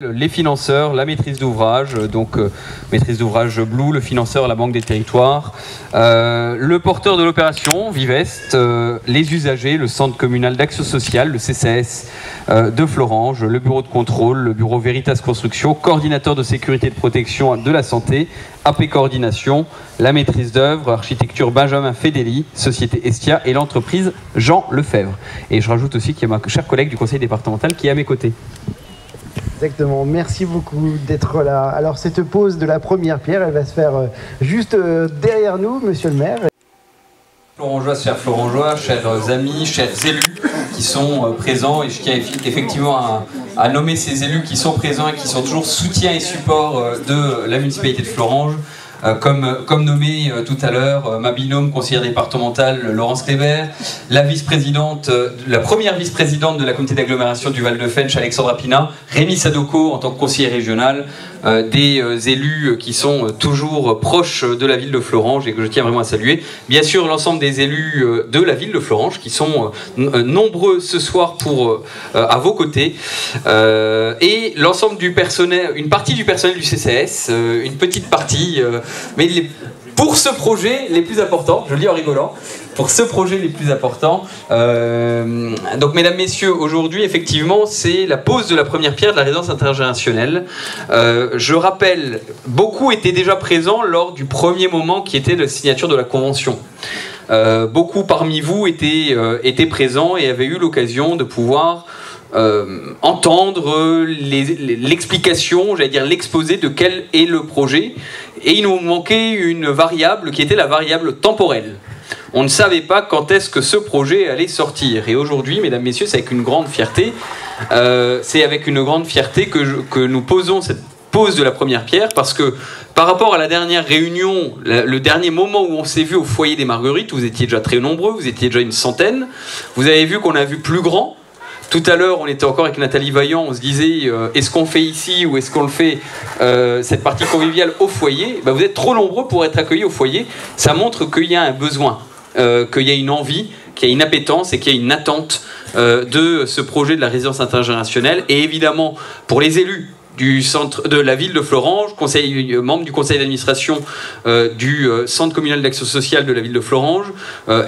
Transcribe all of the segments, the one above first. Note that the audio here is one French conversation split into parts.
Les financeurs, la maîtrise d'ouvrage, donc maîtrise d'ouvrage Blue, le financeur, la Banque des Territoires, le porteur de l'opération, Vivest, les usagers, le Centre communal d'action sociale, le CCAS de Florange, le bureau de contrôle, le bureau Veritas Construction, coordinateur de sécurité et de protection de la santé, AP Coordination, la maîtrise d'œuvre, architecture Benjamin Fedeli, société Estia et l'entreprise Jean Lefebvre. Et je rajoute aussi qu'il y a ma chère collègue du conseil départemental qui est à mes côtés. Exactement, merci beaucoup d'être là. Alors cette pose de la première pierre, elle va se faire juste derrière nous, monsieur le maire. Florangeois, chers Florangeois, chers amis, chers élus qui sont présents, et je tiens effectivement à nommer ces élus qui sont présents et qui sont toujours soutien et support de la municipalité de Florange. Comme nommé tout à l'heure, ma binôme conseillère départementale Laurence Kléber, la vice-présidente, la première vice-présidente de la communauté d'agglomération du Val-de-Fensch, Alexandra Pina, Rémi Sadoko en tant que conseiller régional, des élus qui sont toujours proches de la ville de Florange et que je tiens vraiment à saluer. Bien sûr, l'ensemble des élus de la ville de Florange qui sont nombreux ce soir à vos côtés, et l'ensemble du personnel, une partie du personnel du CCAS, une petite partie, mais pour ce projet les plus importants, je le dis en rigolant, pour ce projet les plus importants. Donc mesdames, messieurs, aujourd'hui effectivement c'est la pose de la première pierre de la résidence intergénérationnelle. Je rappelle, beaucoup étaient déjà présents lors du premier moment qui était la signature de la convention. Beaucoup parmi vous étaient présents et avaient eu l'occasion de pouvoir entendre l'explication, j'allais dire l'exposé de quel est le projet, et il nous manquait une variable qui était la variable temporelle. On ne savait pas quand est-ce que ce projet allait sortir, et aujourd'hui, mesdames, messieurs, c'est avec une grande fierté, que nous posons cette pose de la première pierre, parce que par rapport à la dernière réunion, le dernier moment où on s'est vu au foyer des Marguerites, vous étiez déjà très nombreux, vous étiez déjà une centaine, vous avez vu qu'on a vu plus grand. Tout à l'heure, on était encore avec Nathalie Vaillant, on se disait est-ce qu'on fait ici ou est-ce qu'on le fait cette partie conviviale au foyer? Vous êtes trop nombreux pour être accueillis au foyer. Ça montre qu'il y a un besoin, qu'il y a une envie, qu'il y a une appétence et qu'il y a une attente de ce projet de la résidence intergénérationnelle. Et évidemment, pour les élus du centre de la ville de Florange, membre du conseil d'administration du centre communal d'action sociale de la ville de Florange,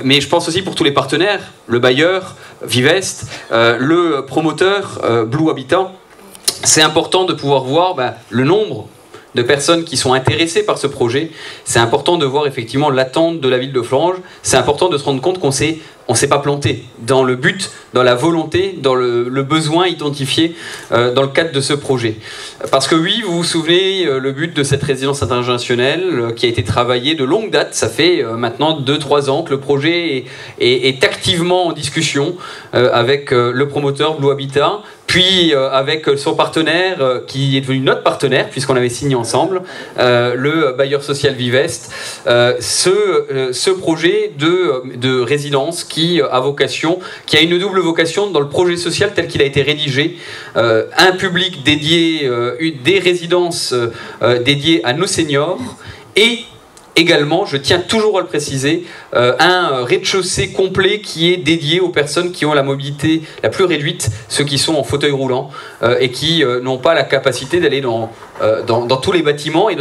mais je pense aussi pour tous les partenaires, le bailleur, Vivest, le promoteur, Blue Habitat. C'est important de pouvoir voir le nombre de personnes qui sont intéressées par ce projet. C'est important de voir effectivement l'attente de la ville de Florange. C'est important de se rendre compte qu'on s'est pas planté dans le but, dans la volonté, dans le besoin identifié dans le cadre de ce projet. Parce que oui, vous vous souvenez, le but de cette résidence intergénérationnelle qui a été travaillée de longue date, ça fait maintenant 2-3 ans que le projet est activement en discussion avec le promoteur Blue Habitat, puis avec son partenaire qui est devenu notre partenaire puisqu'on avait signé ensemble, le bailleur social Vivest, ce projet de résidence qui a une double vocation dans le projet social tel qu'il a été rédigé, un public dédié, des résidences dédiées à nos seniors, et également, je tiens toujours à le préciser, un rez-de-chaussée complet qui est dédié aux personnes qui ont la mobilité la plus réduite, ceux qui sont en fauteuil roulant et qui n'ont pas la capacité d'aller dans tous les bâtiments et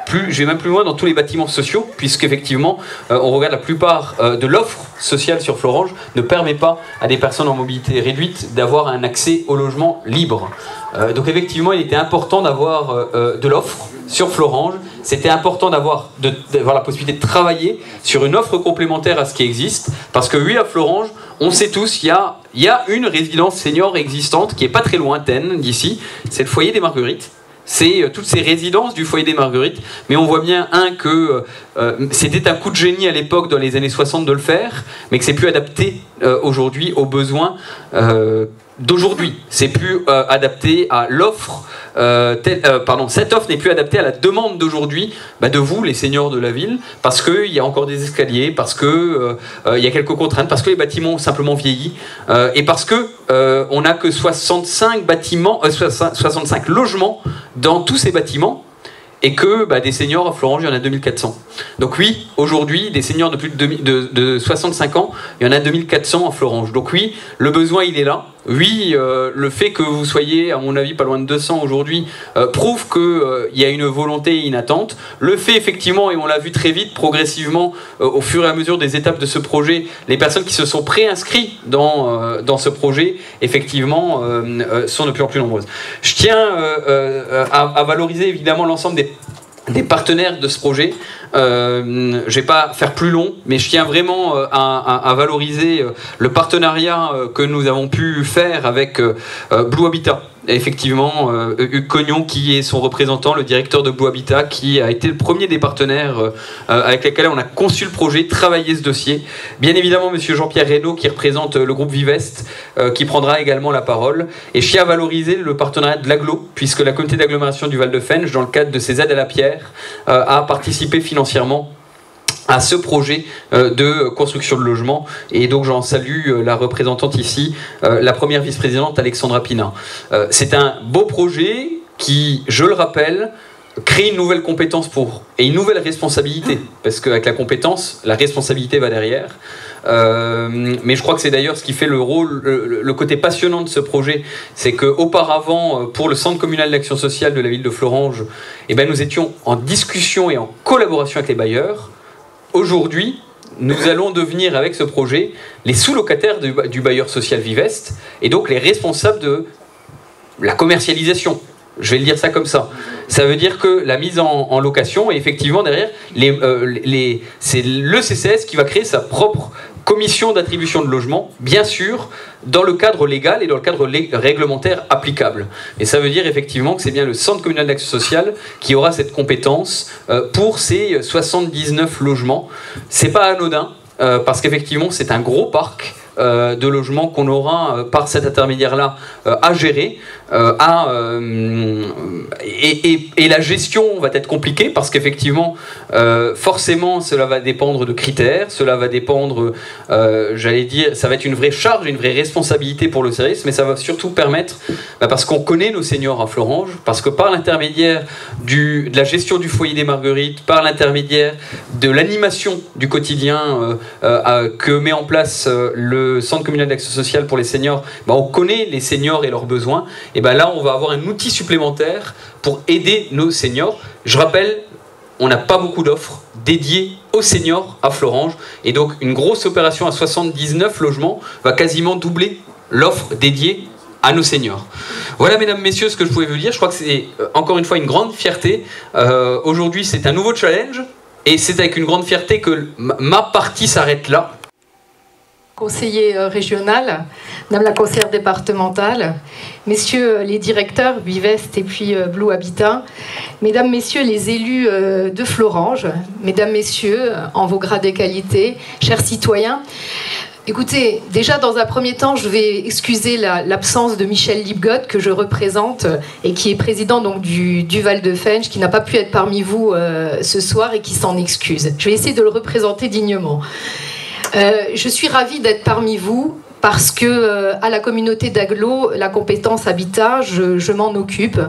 je vais même plus loin, dans tous les bâtiments sociaux, puisqu'effectivement, on regarde la plupart de l'offre sociale sur Florange ne permet pas à des personnes en mobilité réduite d'avoir un accès au logement libre. Donc effectivement, il était important d'avoir de l'offre sur Florange. C'était important d'avoir la possibilité de travailler sur une offre complémentaire à ce qui existe, parce que oui, à Florange, on sait tous, il y a une résidence senior existante qui est pas très lointaine d'ici, c'est le foyer des Marguerites. C'est toutes ces résidences du foyer des Marguerites, mais on voit bien que c'était un coup de génie à l'époque dans les années 60 de le faire, mais que c'est plus adapté aujourd'hui aux besoins d'aujourd'hui. C'est plus adapté à l'offre, cette offre n'est plus adaptée à la demande d'aujourd'hui, de vous, les seniors de la ville, parce qu'il y a encore des escaliers, parce qu'il y a quelques contraintes, parce que les bâtiments ont simplement vieilli, et parce que on n'a que 65 logements dans tous ces bâtiments, et que des seniors à Florange, il y en a 2400. Donc oui, aujourd'hui, des seniors de plus de 65 ans, il y en a 2400 à Florange. Donc oui, le besoin, il est là. oui, le fait que vous soyez, à mon avis, pas loin de 200 aujourd'hui, prouve qu'il y a une volonté et une attente. Le fait, effectivement, et on l'a vu très vite, progressivement, au fur et à mesure des étapes de ce projet, les personnes qui se sont préinscrites dans ce projet, effectivement, sont de plus en plus nombreuses. Je tiens à valoriser, évidemment, l'ensemble des partenaires de ce projet. Je ne vais pas faire plus long, mais je tiens vraiment à valoriser le partenariat que nous avons pu faire avec Blue Habitat. Effectivement, Hugues Cognon, qui est son représentant, le directeur de Blue Habitat, qui a été le premier des partenaires avec lesquels on a conçu le projet, travaillé ce dossier. Bien évidemment, monsieur Jean-Pierre Reynaud, qui représente le groupe Vivest, qui prendra également la parole. Et je tiens à valoriser le partenariat de l'Aglo, puisque la communauté d'agglomération du Val-de-Fensch, dans le cadre de ses aides à la pierre, a participé financièrement à ce projet de construction de logements. Et donc j'en salue la représentante ici, la première vice-présidente Alexandra Pina. C'est un beau projet qui, je le rappelle, crée une nouvelle compétence et une nouvelle responsabilité, parce qu'avec la compétence, la responsabilité va derrière. Mais je crois que c'est d'ailleurs ce qui fait le côté passionnant de ce projet, c'est qu'auparavant, pour le centre communal d'action sociale de la ville de Fleuranges, eh ben, nous étions en discussion et en collaboration avec les bailleurs. Aujourd'hui, nous allons devenir, avec ce projet, les sous-locataires du bailleur social Vivest, et donc les responsables de la commercialisation. Je vais le dire ça comme ça. Ça veut dire que la mise en location, et effectivement, derrière, c'est le CCS qui va créer sa propre commission d'attribution de logement, bien sûr, dans le cadre légal et dans le cadre réglementaire applicable. Et ça veut dire effectivement que c'est bien le centre communal d'action sociale qui aura cette compétence pour ces 79 logements. C'est pas anodin, parce qu'effectivement, c'est un gros parc de logements qu'on aura par cet intermédiaire-là à gérer. Et la gestion va être compliquée parce qu'effectivement, forcément, cela va dépendre de critères, cela va dépendre, j'allais dire, ça va être une vraie charge, une vraie responsabilité pour le service, mais ça va surtout permettre, parce qu'on connaît nos seniors à Fleuranges, parce que par l'intermédiaire de la gestion du foyer des Marguerites, par l'intermédiaire de l'animation du quotidien que met en place le centre communal d'action sociale pour les seniors, on connaît les seniors et leurs besoins. Et bien là, on va avoir un outil supplémentaire pour aider nos seniors. Je rappelle, on n'a pas beaucoup d'offres dédiées aux seniors à Fleuranges. Et donc, une grosse opération à 79 logements va quasiment doubler l'offre dédiée à nos seniors. Voilà, mesdames, messieurs, ce que je pouvais vous dire. Je crois que c'est, encore une fois, une grande fierté. Aujourd'hui, c'est un nouveau challenge. Et c'est avec une grande fierté que ma partie s'arrête là. Conseiller régional, madame la conseillère départementale, messieurs les directeurs Vivest et puis Blue Habitat, mesdames, messieurs les élus de Fleuranges, mesdames, messieurs, en vos grades et qualités, chers citoyens. Écoutez, déjà dans un premier temps, je vais excuser l'absence de Michel Lipgott que je représente et qui est président donc, du Val-de-Fensch, qui n'a pas pu être parmi vous ce soir et qui s'en excuse. Je vais essayer de le représenter dignement. Je suis ravie d'être parmi vous parce que à la communauté d'Aglo, la compétence habitat, je m'en occupe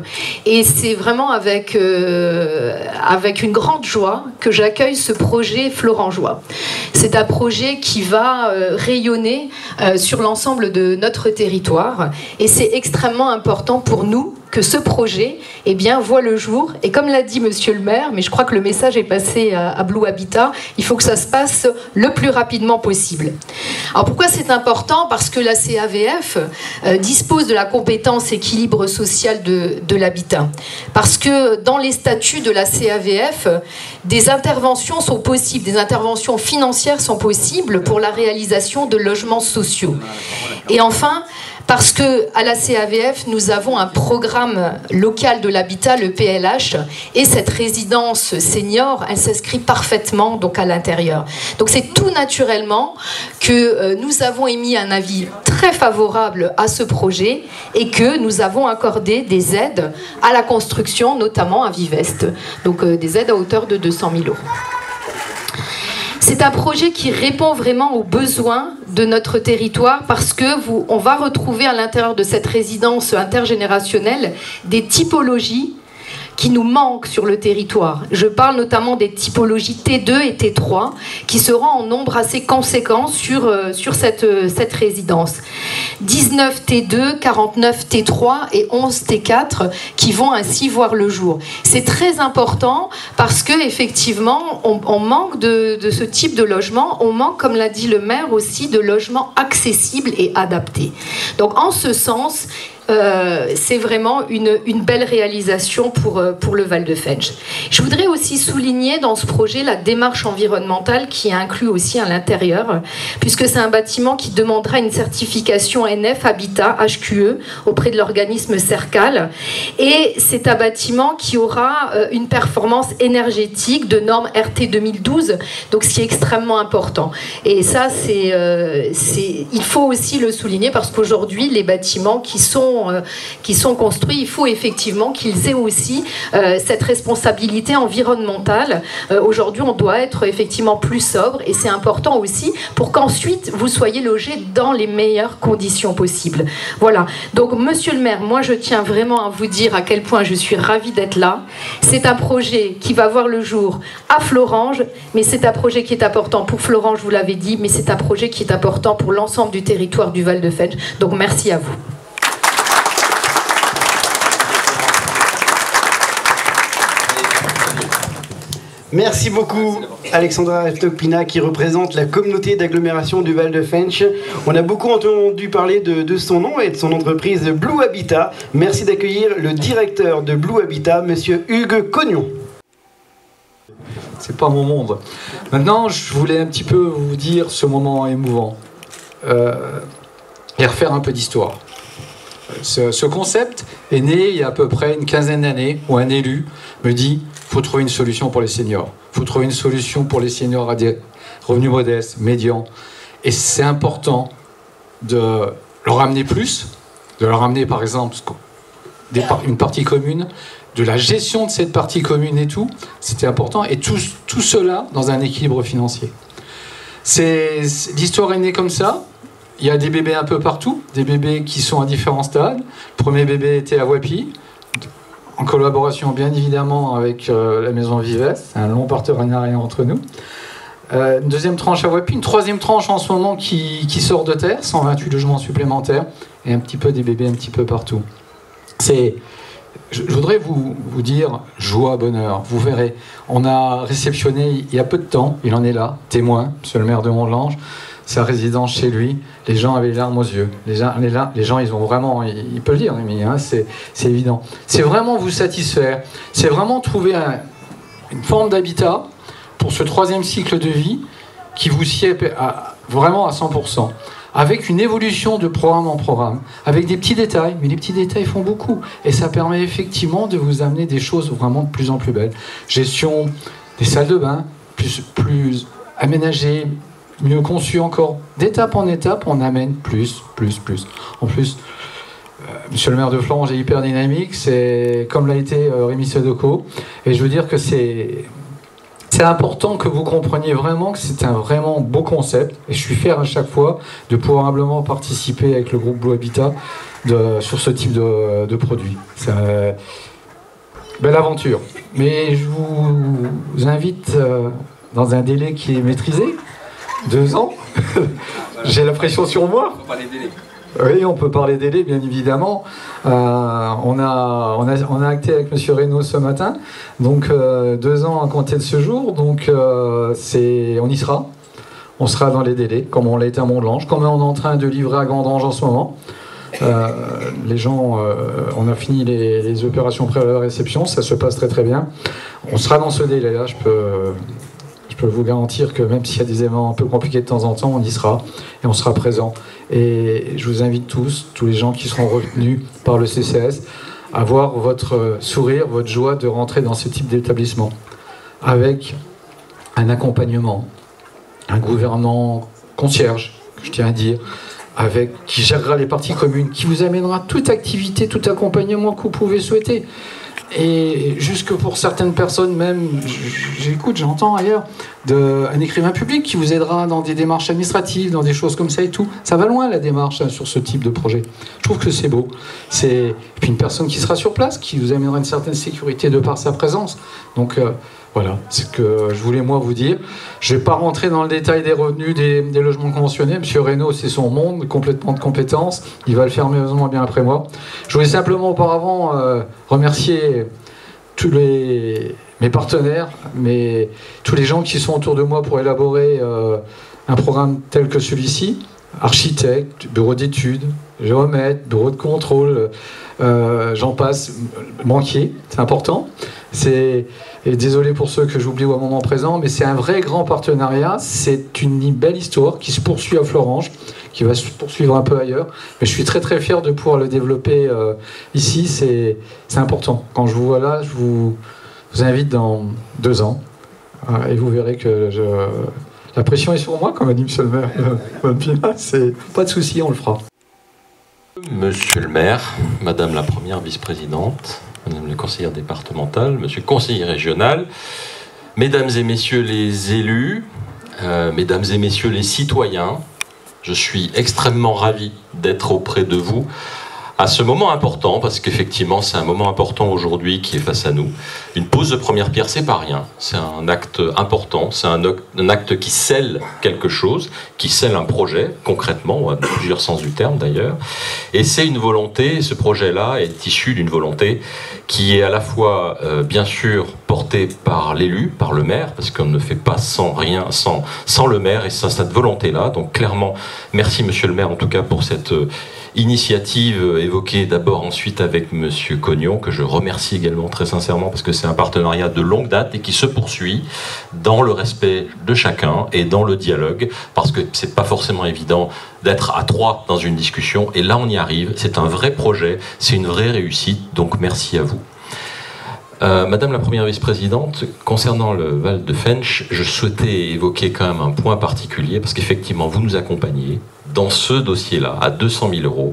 et c'est vraiment avec une grande joie que j'accueille ce projet fleurangeois. C'est un projet qui va rayonner sur l'ensemble de notre territoire et c'est extrêmement important pour nous que ce projet voit le jour. Et comme l'a dit monsieur le maire, mais je crois que le message est passé à Blue Habitat, il faut que ça se passe le plus rapidement possible. Alors pourquoi c'est important? Parce que la CAVF dispose de la compétence équilibre social de l'habitat. Parce que dans les statuts de la CAVF, des interventions sont possibles, des interventions financières sont possibles pour la réalisation de logements sociaux. Et enfin, parce qu'à la CAVF, nous avons un programme local de l'habitat, le PLH, et cette résidence senior, elle s'inscrit parfaitement donc, à l'intérieur. Donc c'est tout naturellement que nous avons émis un avis très favorable à ce projet et que nous avons accordé des aides à la construction, notamment à Vivest. Donc des aides à hauteur de 200 000 €. C'est un projet qui répond vraiment aux besoins de notre territoire parce qu'on va retrouver à l'intérieur de cette résidence intergénérationnelle des typologies qui nous manquent sur le territoire. Je parle notamment des typologies T2 et T3 qui seront en nombre assez conséquent sur cette résidence. 19 T2, 49 T3 et 11 T4 qui vont ainsi voir le jour. C'est très important parce que effectivement, on manque de ce type de logement. On manque, comme l'a dit le maire, aussi de logements accessibles et adaptés. Donc en ce sens, c'est vraiment une belle réalisation pour le Val de Fensch. Je voudrais aussi souligner dans ce projet la démarche environnementale qui est inclue aussi à l'intérieur, puisque c'est un bâtiment qui demandera une certification NF Habitat HQE auprès de l'organisme CERCAL, et c'est un bâtiment qui aura une performance énergétique de norme RT 2012, donc ce qui est extrêmement important. Et ça, il faut aussi le souligner parce qu'aujourd'hui, les bâtiments qui sont construits, il faut effectivement qu'ils aient aussi cette responsabilité environnementale. Aujourd'hui, on doit être effectivement plus sobre et c'est important aussi pour qu'ensuite vous soyez logés dans les meilleures conditions possibles. Voilà. Donc, monsieur le maire, moi je tiens vraiment à vous dire à quel point je suis ravie d'être là. C'est un projet qui va voir le jour à Fleuranges, mais c'est un projet qui est important pour Fleuranges, vous l'avez dit, mais c'est un projet qui est important pour l'ensemble du territoire du Val de Fensch. Donc, merci à vous. Merci beaucoup Alexandra Eftokpina qui représente la communauté d'agglomération du Val de Fensch. On a beaucoup entendu parler de son nom et de son entreprise Blue Habitat. Merci d'accueillir le directeur de Blue Habitat, monsieur Hugues Cognon. C'est pas mon monde. Maintenant, je voulais un petit peu vous dire ce moment émouvant et refaire un peu d'histoire. Ce concept est né il y a à peu près une quinzaine d'années où un élu me dit il faut trouver une solution pour les seniors. Il faut trouver une solution pour les seniors à des revenus modestes, médians. Et c'est important de leur amener plus, de leur amener par exemple une partie commune, de la gestion de cette partie commune et tout. C'était important. Et tout cela dans un équilibre financier. L'histoire est née comme ça. Il y a des bébés un peu partout, des bébés qui sont à différents stades. Le premier bébé était à Wappi, en collaboration bien évidemment avec la maison Vives, c'est un long partenariat entre nous. Une deuxième tranche à Wappi, une troisième tranche en ce moment qui sort de terre, 128 logements supplémentaires, et un petit peu des bébés un petit peu partout. Je voudrais vous dire joie, bonheur. Vous verrez, on a réceptionné il y a peu de temps, il en est là, témoin, monsieur le maire de Mondelange, sa résidence chez lui, les gens avaient les larmes aux yeux. Les gens, ils ont vraiment, il peut le dire, mais hein, c'est évident. C'est vraiment vous satisfaire, c'est vraiment trouver une forme d'habitat pour ce troisième cycle de vie qui vous sied vraiment à 100%, avec une évolution de programme en programme, avec des petits détails, mais les petits détails font beaucoup, et ça permet effectivement de vous amener des choses vraiment de plus en plus belles. Gestion des salles de bain, plus aménagées, mieux conçu encore. D'étape en étape, on amène plus. En plus, monsieur le maire de Fleuranges est hyper dynamique, c'est comme l'a été Rémi Sedoko. Et je veux dire que c'est important que vous compreniez vraiment que c'est un vraiment beau concept. Et je suis fier à chaque fois de pouvoir humblement participer avec le groupe Blue Habitat sur ce type de produit. C'est une belle aventure. Mais je vous invite dans un délai qui est maîtrisé. 2 ans. J'ai la pression sur moi. On peut parler délai. Oui, on peut parler délai, bien évidemment. On a acté avec M. Reynaud ce matin. Donc, 2 ans à compter de ce jour. Donc, on y sera. On sera dans les délais, comme on l'a été à Mondelange, comme on est en train de livrer à Gandange en ce moment. Les gens, on a fini les opérations pré-réception. Ça se passe très très bien. On sera dans ce délai-là, je peux vous garantir que même s'il y a des événements un peu compliqués de temps en temps, on y sera et on sera présent. Et je vous invite tous les gens qui seront retenus par le CCAS, à voir votre sourire, votre joie de rentrer dans ce type d'établissement, avec un accompagnement, un gouvernant concierge, que je tiens à dire, qui gérera les parties communes, qui vous amènera toute activité, tout accompagnement que vous pouvez souhaiter. Et jusque pour certaines personnes, même, j'écoute, j'entends ailleurs, un écrivain public qui vous aidera dans des démarches administratives, dans des choses comme ça et tout. Ça va loin la démarche sur ce type de projet. Je trouve que c'est beau. Et puis une personne qui sera sur place, qui vous amènera une certaine sécurité de par sa présence. Donc voilà, c'est ce que je voulais moi vous dire. Je ne vais pas rentrer dans le détail des revenus des logements conventionnés. Monsieur Reynaud, c'est son monde, complètement de compétences. Il va le faire merveilleusement bien après moi. Je voulais simplement auparavant remercier tous mes partenaires, tous les gens qui sont autour de moi pour élaborer un programme tel que celui-ci. Architectes, bureau d'études, géomètres, bureau de contrôle, j'en passe, banquier, c'est important. Et désolé pour ceux que j'oublie au moment présent, mais c'est un vrai grand partenariat. C'est une belle histoire qui se poursuit à Florange, qui va se poursuivre un peu ailleurs. Mais je suis très très fier de pouvoir le développer ici. C'est important. Quand je vous vois là, je vous invite dans 2 ans. Et vous verrez que la pression est sur moi, comme a dit monsieur le maire. C'est pas de souci, on le fera. Monsieur le maire, madame la première vice-présidente, madame la conseillère départementale, monsieur le conseiller régional, mesdames et messieurs les élus, mesdames et messieurs les citoyens, je suis extrêmement ravi d'être auprès de vous à ce moment important, parce qu'effectivement c'est un moment important aujourd'hui qui est face à nous. Une pose de première pierre, c'est pas rien, c'est un acte important, c'est un acte qui scelle quelque chose, qui scelle un projet, concrètement, dans plusieurs sens du terme d'ailleurs, et c'est une volonté, ce projet-là est issu d'une volonté qui est à la fois, bien sûr, portée par l'élu, par le maire, parce qu'on ne fait pas sans le maire, et sans cette volonté-là, donc clairement, merci monsieur le maire en tout cas pour cette initiative évoquée d'abord ensuite avec monsieur Cognon, que je remercie également très sincèrement parce que c'est un partenariat de longue date et qui se poursuit dans le respect de chacun et dans le dialogue, parce que c'est pas forcément évident d'être à 3 dans une discussion, et là on y arrive, c'est un vrai projet, c'est une vraie réussite, donc merci à vous. Madame la première vice-présidente, concernant le Val de Fensch, je souhaitais évoquer quand même un point particulier, parce qu'effectivement vous nous accompagnez dans ce dossier-là, à 200 000 €,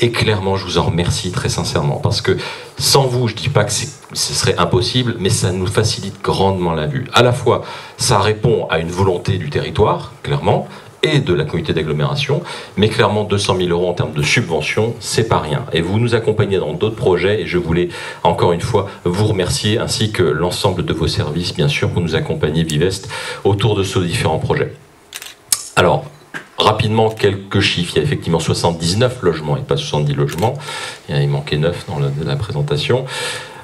et clairement je vous en remercie très sincèrement, parce que sans vous, je ne dis pas que ce serait impossible, mais ça nous facilite grandement la vue. À la fois, ça répond à une volonté du territoire, clairement, et de la communauté d'agglomération, mais clairement 200 000 € en termes de subvention, c'est pas rien. Et vous nous accompagnez dans d'autres projets, et je voulais encore une fois vous remercier, ainsi que l'ensemble de vos services, bien sûr, pour nous accompagner, Vivest, autour de ces différents projets. Alors, rapidement, quelques chiffres. Il y a effectivement 79 logements et pas 70 logements. Il manquait 9 dans la présentation.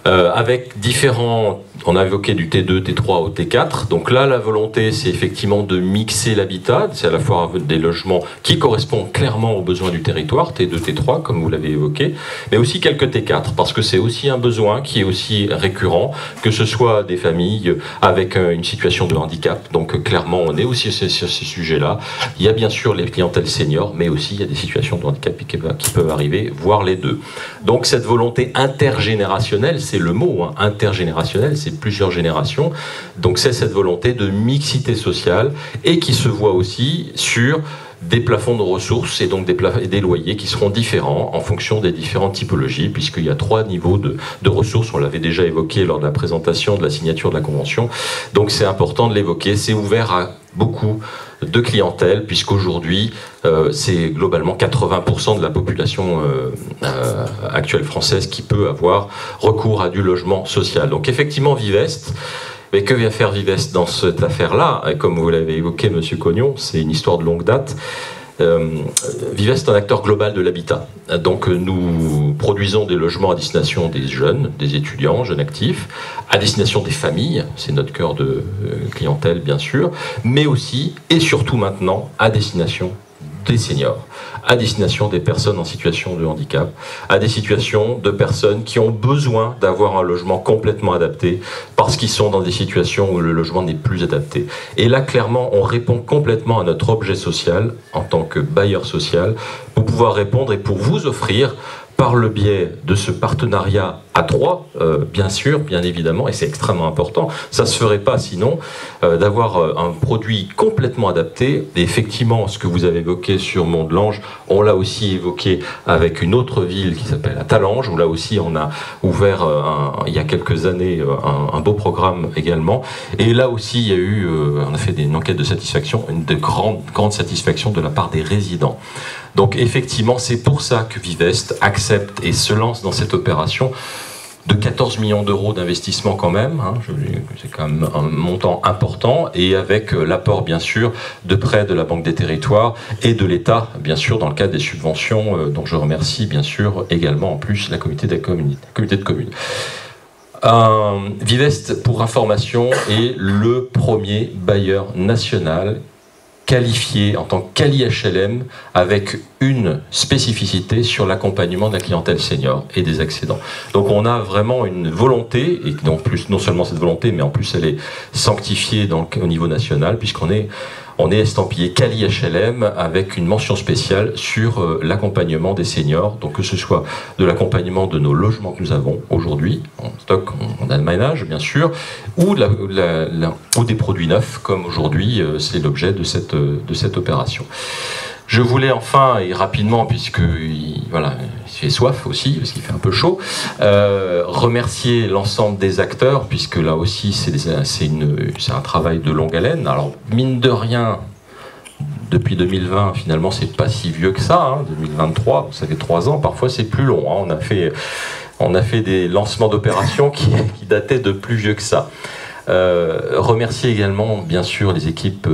Avec différents... On a évoqué du T2, T3 au T4. Donc là, la volonté, c'est effectivement de mixer l'habitat. C'est à la fois des logements qui correspondent clairement aux besoins du territoire, T2, T3, comme vous l'avez évoqué, mais aussi quelques T4, parce que c'est aussi un besoin qui est aussi récurrent, que ce soit des familles avec une situation de handicap. Donc clairement, on est aussi sur ces sujets-là. Il y a bien sûr les clientèles seniors, mais aussi il y a des situations de handicap qui peuvent arriver, voire les deux. Donc cette volonté intergénérationnelle, c'est le mot, hein, intergénérationnel, c'est plusieurs générations, donc c'est cette volonté de mixité sociale, et qui se voit aussi sur des plafonds de ressources, et donc des loyers qui seront différents en fonction des différentes typologies, puisqu'il y a 3 niveaux de ressources. On l'avait déjà évoqué lors de la présentation de la signature de la convention, donc c'est important de l'évoquer. C'est ouvert à beaucoup de clientèle, puisqu'aujourd'hui c'est globalement 80% de la population actuelle française qui peut avoir recours à du logement social. Donc effectivement, Vivest, mais que vient faire Vivest dans cette affaire-là? Comme vous l'avez évoqué, monsieur Cognon, c'est une histoire de longue date. Vivest est un acteur global de l'habitat. Donc nous produisons des logements à destination des jeunes, des étudiants, jeunes actifs, à destination des familles, c'est notre cœur de clientèle bien sûr, mais aussi et surtout maintenant à destination des seniors, à destination des personnes en situation de handicap, à des situations de personnes qui ont besoin d'avoir un logement complètement adapté parce qu'ils sont dans des situations où le logement n'est plus adapté. Et là, clairement, on répond complètement à notre objet social en tant que bailleur social pour pouvoir répondre et pour vous offrir, par le biais de ce partenariat à 3, bien sûr, bien évidemment, et c'est extrêmement important. Ça ne se ferait pas sinon d'avoir un produit complètement adapté. Et effectivement, ce que vous avez évoqué sur Mont-de-Lange, on l'a aussi évoqué avec une autre ville qui s'appelle Talange, où là aussi on a ouvert il y a quelques années un beau programme également. Et là aussi, il y a eu, on a fait une enquête de satisfaction, une de grande satisfaction de la part des résidents. Donc effectivement, c'est pour ça que Vivest accepte et se lance dans cette opération de 14 millions d'euros d'investissement quand même, hein, c'est quand même un montant important, et avec l'apport bien sûr de prêts de la Banque des Territoires et de l'État, bien sûr, dans le cadre des subventions, dont je remercie bien sûr également en plus la communauté de communes. Vivest, pour information, est le premier bailleur national qualifié en tant qu'HLM avec une spécificité sur l'accompagnement de la clientèle senior et des accédants. Donc on a vraiment une volonté, et donc plus non seulement cette volonté, mais en plus elle est sanctifiée au niveau national, puisqu'on est estampillé Quali HLM avec une mention spéciale sur l'accompagnement des seniors, donc que ce soit de l'accompagnement de nos logements que nous avons aujourd'hui, en stock, en alménage bien sûr, ou des produits neufs, comme aujourd'hui c'est l'objet de cette opération. Je voulais enfin, et rapidement, puisque voilà, il fait soif aussi, parce qu'il fait un peu chaud, remercier l'ensemble des acteurs, puisque là aussi c'est un travail de longue haleine. Alors, mine de rien, depuis 2020, finalement, c'est pas si vieux que ça, hein, 2023, ça fait 3 ans, parfois c'est plus long. Hein, on a fait des lancements d'opérations qui dataient de plus vieux que ça. Remercier également bien sûr les équipes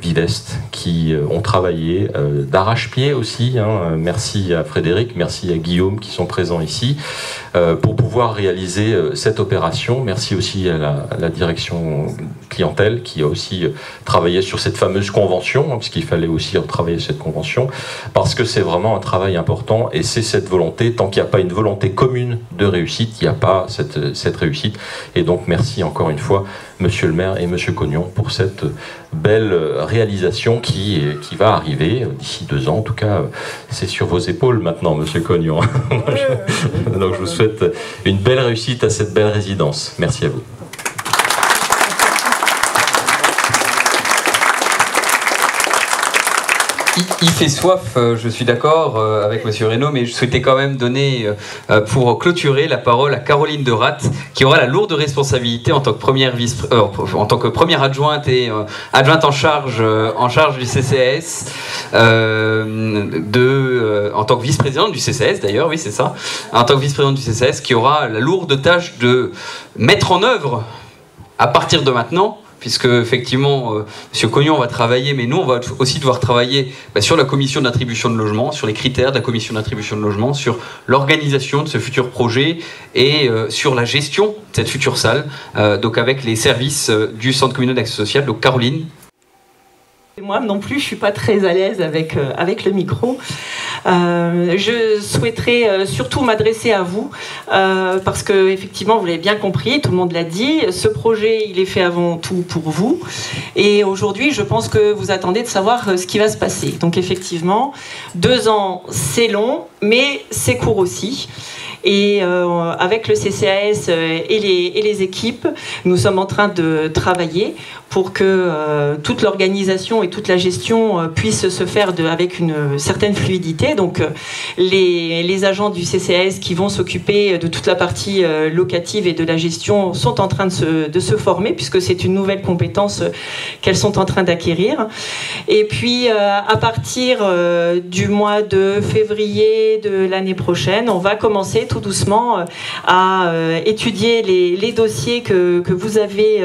Vivest qui ont travaillé d'arrache-pied aussi, hein. Merci à Frédéric, merci à Guillaume qui sont présents ici pour pouvoir réaliser cette opération. Merci aussi à la direction clientèle qui a aussi travaillé sur cette fameuse convention, hein, puisqu'il fallait aussi travailler cette convention, parce que c'est vraiment un travail important et c'est cette volonté, tant qu'il n'y a pas une volonté commune de réussite, il n'y a pas cette réussite. Et donc merci encore une fois Monsieur le maire et Monsieur Cognon pour cette belle réalisation qui va arriver d'ici 2 ans. En tout cas, c'est sur vos épaules maintenant, Monsieur Cognon. Donc je vous souhaite une belle réussite à cette belle résidence. Merci à vous. Il fait soif, je suis d'accord avec Monsieur Reynaud, mais je souhaitais quand même donner, pour clôturer, la parole à Caroline Deratte, qui aura la lourde responsabilité en tant que première adjointe et adjointe en charge du CCAS, en tant que vice-présidente du CCAS d'ailleurs, oui c'est ça, en tant que vice-présidente du CCAS, qui aura la lourde tâche de mettre en œuvre, à partir de maintenant, puisque effectivement, M. Cognon va travailler, mais nous, on va aussi devoir travailler sur la commission d'attribution de logement, sur les critères de la commission d'attribution de logement, sur l'organisation de ce futur projet et sur la gestion de cette future salle, donc avec les services du Centre communal d'action sociale. Donc Caroline. Moi non plus, je suis pas très à l'aise avec le micro. Je souhaiterais surtout m'adresser à vous parce que effectivement, vous l'avez bien compris, tout le monde l'a dit. Ce projet, il est fait avant tout pour vous. Et aujourd'hui, je pense que vous attendez de savoir ce qui va se passer. Donc effectivement, 2 ans, c'est long, mais c'est court aussi. Et avec le CCAS et les équipes, nous sommes en train de travailler pour que toute l'organisation et toute la gestion puisse se faire avec une certaine fluidité. Donc les agents du CCAS qui vont s'occuper de toute la partie locative et de la gestion sont en train de se former, puisque c'est une nouvelle compétence qu'elles sont en train d'acquérir. Et puis à partir du mois de février de l'année prochaine, on va commencer tout doucement à étudier les dossiers que vous avez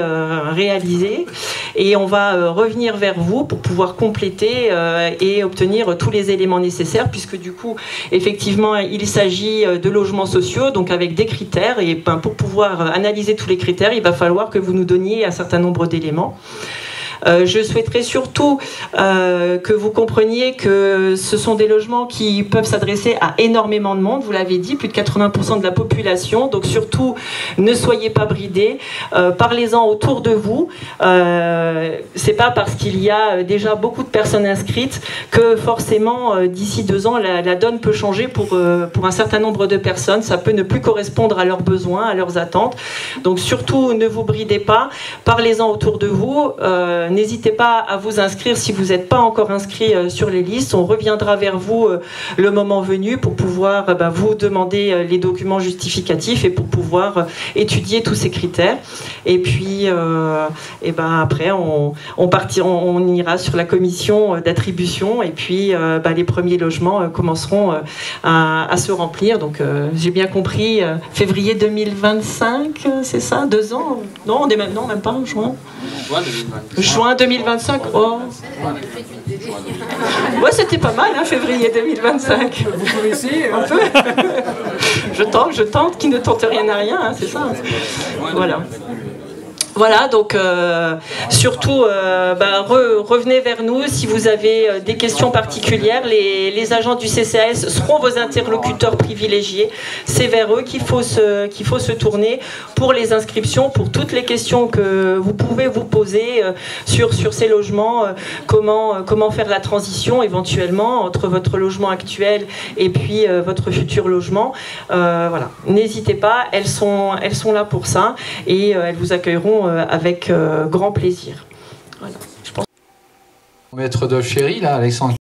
réalisés, et on va revenir vers vous pour pouvoir compléter et obtenir tous les éléments nécessaires, puisque du coup effectivement il s'agit de logements sociaux, donc avec des critères, et pour pouvoir analyser tous les critères, il va falloir que vous nous donniez un certain nombre d'éléments. Je souhaiterais surtout que vous compreniez que ce sont des logements qui peuvent s'adresser à énormément de monde, vous l'avez dit, plus de 80% de la population, donc surtout ne soyez pas bridés, parlez-en autour de vous. C'est pas parce qu'il y a déjà beaucoup de personnes inscrites que forcément d'ici 2 ans la donne peut changer pour un certain nombre de personnes, ça peut ne plus correspondre à leurs besoins, à leurs attentes. Donc surtout ne vous bridez pas, parlez-en autour de vous, n'hésitez pas à vous inscrire si vous n'êtes pas encore inscrit sur les listes, on reviendra vers vous le moment venu pour pouvoir vous demander les documents justificatifs et pour pouvoir étudier tous ces critères. Et puis après on ira sur la commission d'attribution et puis les premiers logements commenceront à se remplir. Donc j'ai bien compris, février 2025, c'est ça, 2 ans? Non, même pas, juin. Juin 2025. Oh. Ouais, c'était pas mal, hein, février 2025. Vous pouvez essayer. Un peu. Je tente, qui ne tente rien à rien, hein, c'est ça. Voilà. Voilà, donc surtout revenez vers nous si vous avez des questions particulières. Les agents du CCAS seront vos interlocuteurs privilégiés. C'est vers eux qu'il faut se tourner pour les inscriptions, pour toutes les questions que vous pouvez vous poser sur ces logements. Comment faire la transition éventuellement entre votre logement actuel et puis votre futur logement. Voilà, n'hésitez pas, elles sont là pour ça et elles vous accueilleront avec grand plaisir. Voilà, je pense. Maître de chéri, là, Alexandre.